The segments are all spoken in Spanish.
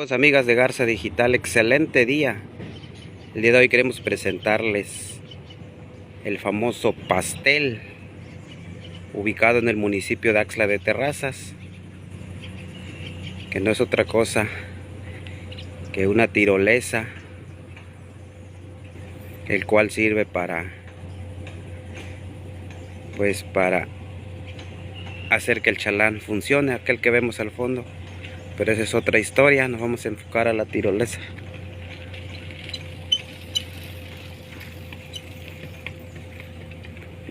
Amigos, amigas de Garza Digital, excelente día. El día de hoy queremos presentarles el famoso pastel ubicado en el municipio de Axtla de Terrazas, que no es otra cosa que una tirolesa, el cual sirve para hacer que el chalán funcione, aquel que vemos al fondo. Pero esa es otra historia, nos vamos a enfocar a la tirolesa.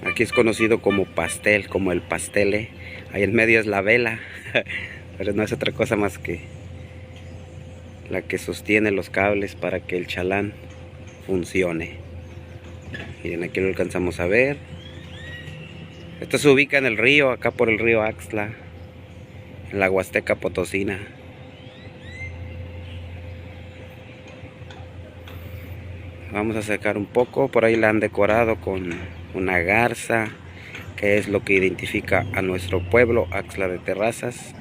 Aquí es conocido como pastel, como el pastele. Ahí en medio es la vela, pero no es otra cosa más que la que sostiene los cables para que el chalán funcione. Miren, aquí lo alcanzamos a ver. Esto se ubica en el río, acá por el río Axtla, en la Huasteca Potosina. Vamos a acercar un poco, por ahí la han decorado con una garza, que es lo que identifica a nuestro pueblo, Axtla de Terrazas.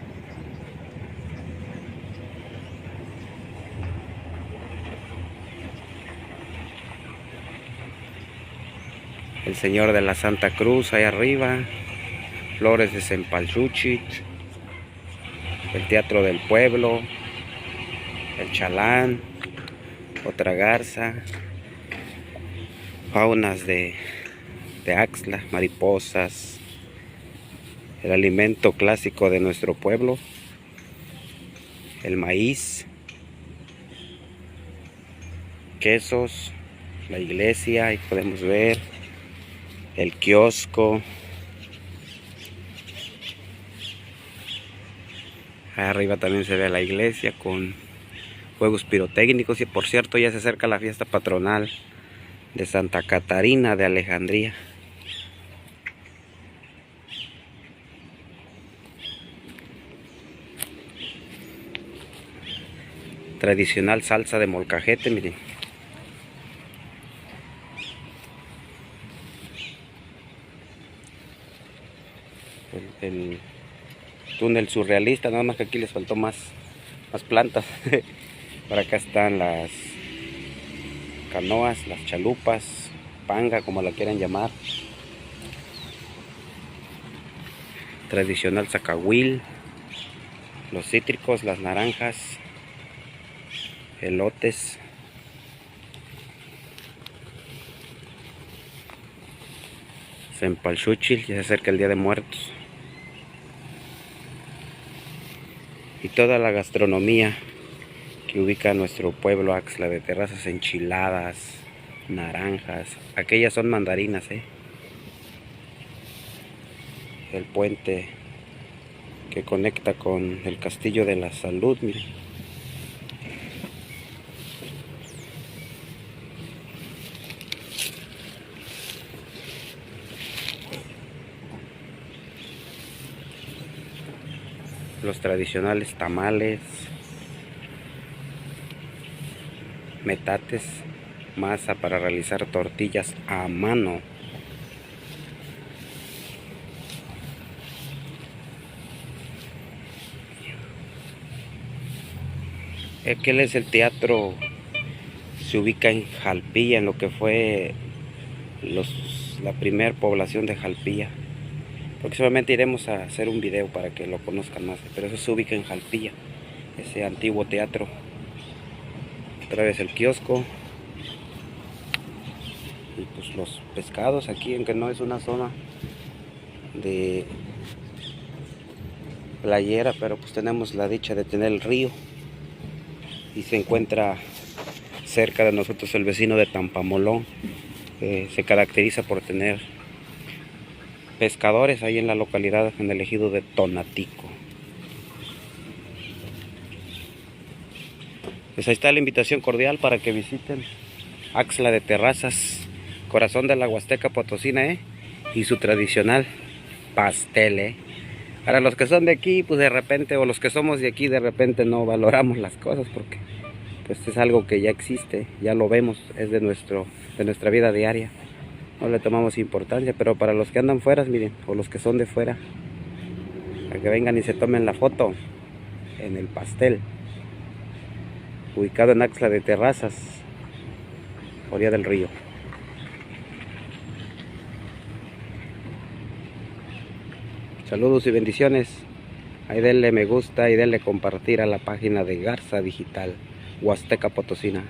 El Señor de la Santa Cruz ahí arriba, flores de cempalchúchil, el Teatro del Pueblo, el chalán, otra garza, faunas de Axtla, mariposas, el alimento clásico de nuestro pueblo, el maíz, quesos, la iglesia, ahí podemos ver el kiosco. Ahí arriba también se ve la iglesia con juegos pirotécnicos, y por cierto ya se acerca la fiesta patronal de Santa Catarina de Alejandría. Tradicional salsa de molcajete, miren. El túnel surrealista, nada más que aquí les faltó más plantas. Por acá están las canoas, las chalupas, panga, como la quieran llamar. Tradicional zacahuil, los cítricos, las naranjas, elotes, cempalchúchil, ya se acerca el Día de Muertos. Y toda la gastronomía que ubica nuestro pueblo Axtla de Terrazas, enchiladas, naranjas, aquellas son mandarinas, el puente que conecta con el Castillo de la Salud, miren. Los tradicionales tamales, metates, masa para realizar tortillas a mano. Aquel es el teatro, se ubica en Jalpilla, en lo que fue la primera población de Jalpilla. Próximamente iremos a hacer un video para que lo conozcan más, pero eso se ubica en Jalpilla, ese antiguo teatro. Otra vez el kiosco y pues los pescados aquí, aunque no es una zona de playera, pero pues tenemos la dicha de tener el río, y se encuentra cerca de nosotros el vecino de Tampamolón, que se caracteriza por tener pescadores ahí en la localidad, en el ejido de Tonatico. Pues ahí está la invitación cordial para que visiten Axtla de Terrazas, corazón de la Huasteca Potosina, y su tradicional pastel, Para los que son de aquí, pues de repente, o los que somos de aquí, de repente no valoramos las cosas, porque pues es algo que ya existe, ya lo vemos, es de nuestra vida diaria. No le tomamos importancia, pero para los que andan fuera, miren, o los que son de fuera, para que vengan y se tomen la foto en el pastel. ubicado en Axla de Terrazas, orilla del río. Saludos y bendiciones. Ahí denle me gusta y denle compartir a la página de Garza Digital Huasteca Potosina.